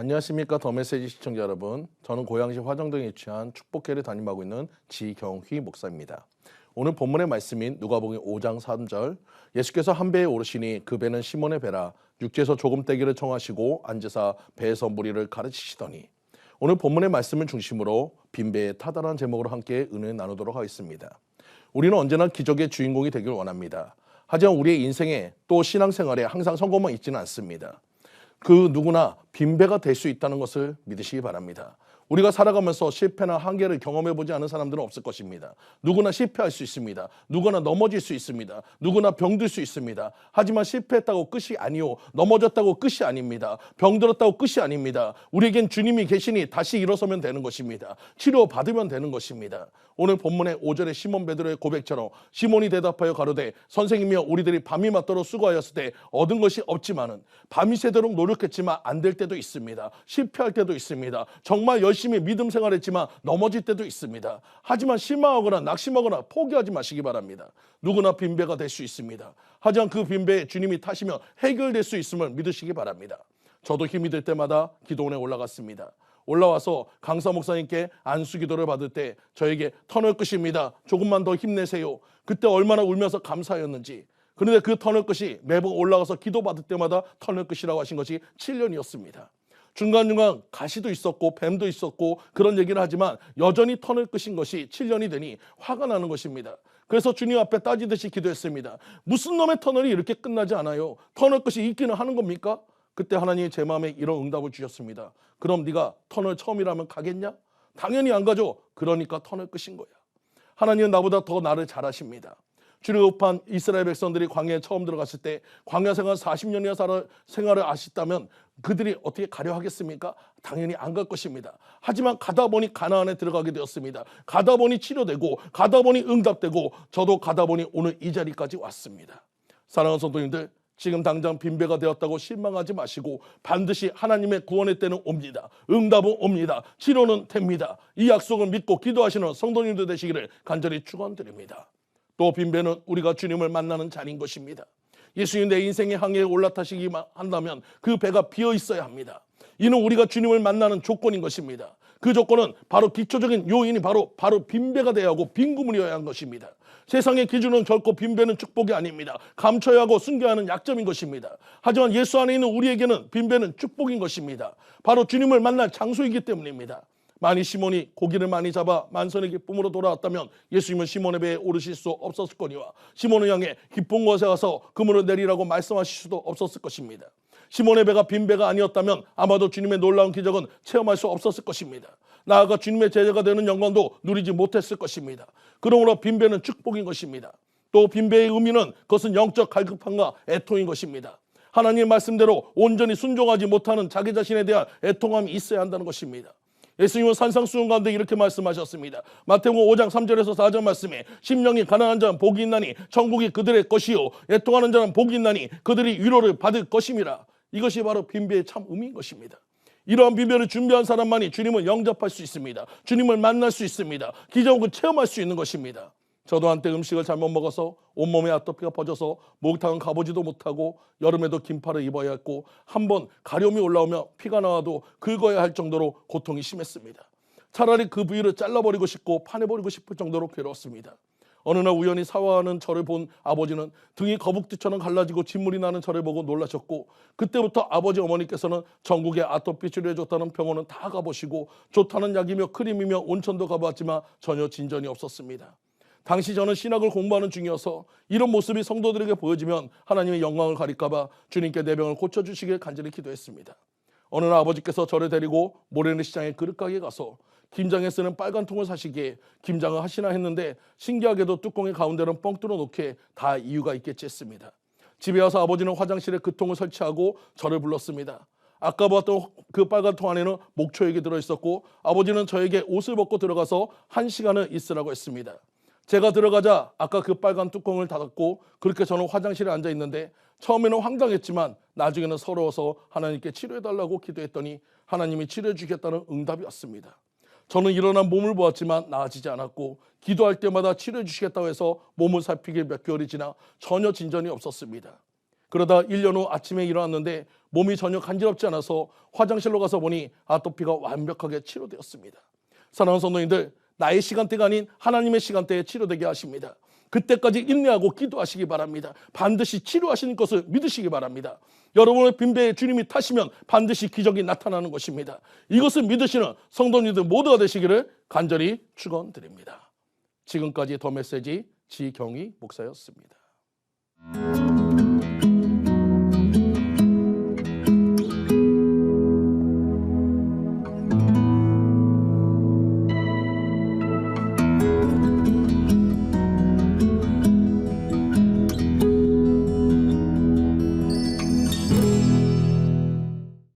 안녕하십니까 더메시지 시청자 여러분. 저는 고양시 화정동에 위치한 축복회를 담임하고 있는 지경휘 목사입니다. 오늘 본문의 말씀인 누가복음 5장 3절, 예수께서 한 배에 오르시니 그 배는 시몬의 배라 육지에서 조금 떼기를 청하시고 앉으사 배에서 무리를 가르치시더니, 오늘 본문의 말씀을 중심으로 빈배에 타다라는 제목으로 함께 은혜 나누도록 하겠습니다. 우리는 언제나 기적의 주인공이 되길 원합니다. 하지만 우리의 인생에 또 신앙생활에 항상 성공만 있지는 않습니다. 그 누구나 빈배가 될 수 있다는 것을 믿으시기 바랍니다. 우리가 살아가면서 실패나 한계를 경험해보지 않은 사람들은 없을 것입니다. 누구나 실패할 수 있습니다. 누구나 넘어질 수 있습니다. 누구나 병들 수 있습니다. 하지만 실패했다고 끝이 아니요, 넘어졌다고 끝이 아닙니다. 병들었다고 끝이 아닙니다. 우리에겐 주님이 계시니 다시 일어서면 되는 것입니다. 치료받으면 되는 것입니다. 오늘 본문의 5절의 시몬 베드로의 고백처럼 시몬이 대답하여 가로되 선생님이여, 우리들이 밤이 맞도록 수고하였을 때 얻은 것이 없지만은 밤이 새도록 노력했지만 안 될 때도 있습니다. 실패할 때도 있습니다. 정말 열심히 믿음 생활했지만 넘어질 때도 있습니다. 하지만 실망하거나 낙심하거나 포기하지 마시기 바랍니다. 누구나 빈배가 될 수 있습니다. 하지만 그 빈배에 주님이 타시면 해결될 수 있음을 믿으시기 바랍니다. 저도 힘이 들 때마다 기도원에 올라갔습니다. 올라와서 강사 목사님께 안수 기도를 받을 때 저에게 터널 끝입니다, 조금만 더 힘내세요, 그때 얼마나 울면서 감사하였는지. 그런데 그 터널 끝이 매번 올라가서 기도 받을 때마다 터널 끝이라고 하신 것이 7년이었습니다. 중간중간 가시도 있었고 뱀도 있었고 그런 얘기를 하지만 여전히 터널 끝인 것이 7년이 되니 화가 나는 것입니다. 그래서 주님 앞에 따지듯이 기도했습니다. 무슨 놈의 터널이 이렇게 끝나지 않아요? 터널 끝이 있기는 하는 겁니까? 그때 하나님이 제 마음에 이런 응답을 주셨습니다. 그럼 네가 터널 처음이라면 가겠냐? 당연히 안 가죠. 그러니까 터널 끝인 거야. 하나님은 나보다 더 나를 잘 아십니다. 출애굽한 이스라엘 백성들이 광야에 처음 들어갔을 때 광야 생활 40년이나 생활을 하셨다면 그들이 어떻게 가려 하겠습니까? 당연히 안 갈 것입니다. 하지만 가다 보니 가나안에 들어가게 되었습니다. 가다 보니 치료되고 가다 보니 응답되고 저도 가다 보니 오늘 이 자리까지 왔습니다. 사랑하는 성도님들, 지금 당장 빈배가 되었다고 실망하지 마시고 반드시 하나님의 구원의 때는 옵니다. 응답은 옵니다. 치료는 됩니다. 이 약속을 믿고 기도하시는 성도님들 되시기를 간절히 축원드립니다. 또 빈배는 우리가 주님을 만나는 자리인 것입니다. 예수님 내 인생의 항해에 올라타시기만 한다면 그 배가 비어 있어야 합니다. 이는 우리가 주님을 만나는 조건인 것입니다. 그 조건은 바로 기초적인 요인이 바로 빈배가 되어야 하고 빈 구물이어야 하는 것입니다. 세상의 기준은 결코 빈배는 축복이 아닙니다. 감춰야 하고 숨겨야 하는 약점인 것입니다. 하지만 예수 안에 있는 우리에게는 빈배는 축복인 것입니다. 바로 주님을 만날 장소이기 때문입니다. 만일 시몬이 고기를 많이 잡아 만선의 기쁨으로 돌아왔다면 예수님은 시몬의 배에 오르실 수 없었을 거니와 시몬을 향해 깊은 곳에 가서 그물을 내리라고 말씀하실 수도 없었을 것입니다. 시몬의 배가 빈 배가 아니었다면 아마도 주님의 놀라운 기적은 체험할 수 없었을 것입니다. 나아가 주님의 제자가 되는 영광도 누리지 못했을 것입니다. 그러므로 빈 배는 축복인 것입니다. 또 빈 배의 의미는 그것은 영적 갈급함과 애통인 것입니다. 하나님의 말씀대로 온전히 순종하지 못하는 자기 자신에 대한 애통함이 있어야 한다는 것입니다. 예수님은 산상수훈 가운데 이렇게 말씀하셨습니다. 마태복음 5장 3절에서 4절 말씀에 심령이 가난한 자는 복이 있나니 천국이 그들의 것이요 애통하는 자는 복이 있나니 그들이 위로를 받을 것임이라. 이것이 바로 빈배의 참 의미인 것입니다. 이러한 빈배를 준비한 사람만이 주님을 영접할 수 있습니다. 주님을 만날 수 있습니다. 기적을 체험할 수 있는 것입니다. 저도 한때 음식을 잘못 먹어서 온몸에 아토피가 퍼져서 목욕탕은 가보지도 못하고 여름에도 긴팔을 입어야 했고 한번 가려움이 올라오면 피가 나와도 긁어야 할 정도로 고통이 심했습니다. 차라리 그 부위를 잘라버리고 싶고 파내버리고 싶을 정도로 괴로웠습니다. 어느 날 우연히 사화하는 저를 본 아버지는 등이 거북띠처럼 갈라지고 진물이 나는 저를 보고 놀라셨고, 그때부터 아버지 어머니께서는 전국에 아토피 치료해줬다는 병원은 다 가보시고 좋다는 약이며 크림이며 온천도 가봤지만 전혀 진전이 없었습니다. 당시 저는 신학을 공부하는 중이어서 이런 모습이 성도들에게 보여지면 하나님의 영광을 가릴까봐 주님께 내 병을 고쳐주시길 간절히 기도했습니다. 어느 날 아버지께서 저를 데리고 모래내 시장의 그릇가게에 가서 김장에 쓰는 빨간 통을 사시기에 김장을 하시나 했는데 신기하게도 뚜껑의 가운데는 뻥 뚫어 놓기에 다 이유가 있겠지 했습니다. 집에 와서 아버지는 화장실에 그 통을 설치하고 저를 불렀습니다. 아까 봤던 그 빨간 통 안에는 목초액이 들어있었고 아버지는 저에게 옷을 벗고 들어가서 1시간을 있으라고 했습니다. 제가 들어가자 아까 그 빨간 뚜껑을 닫았고 그렇게 저는 화장실에 앉아 있는데 처음에는 황당했지만 나중에는 서러워서 하나님께 치료해달라고 기도했더니 하나님이 치료해 주겠다는 응답이 왔습니다. 저는 일어난 몸을 보았지만 나아지지 않았고 기도할 때마다 치료해 주시겠다고 해서 몸을 살피길 몇 개월이 지나 전혀 진전이 없었습니다. 그러다 1년 후 아침에 일어났는데 몸이 전혀 간지럽지 않아서 화장실로 가서 보니 아토피가 완벽하게 치료되었습니다. 사랑하는 성도님들, 나의 시간대가 아닌 하나님의 시간대에 치료되게 하십니다. 그때까지 인내하고 기도하시기 바랍니다. 반드시 치료하시는 것을 믿으시기 바랍니다. 여러분의 빈배에 주님이 타시면 반드시 기적이 나타나는 것입니다. 이것을 믿으시는 성도님들 모두가 되시기를 간절히 축원드립니다. 지금까지 더 메시지 지경희 목사였습니다.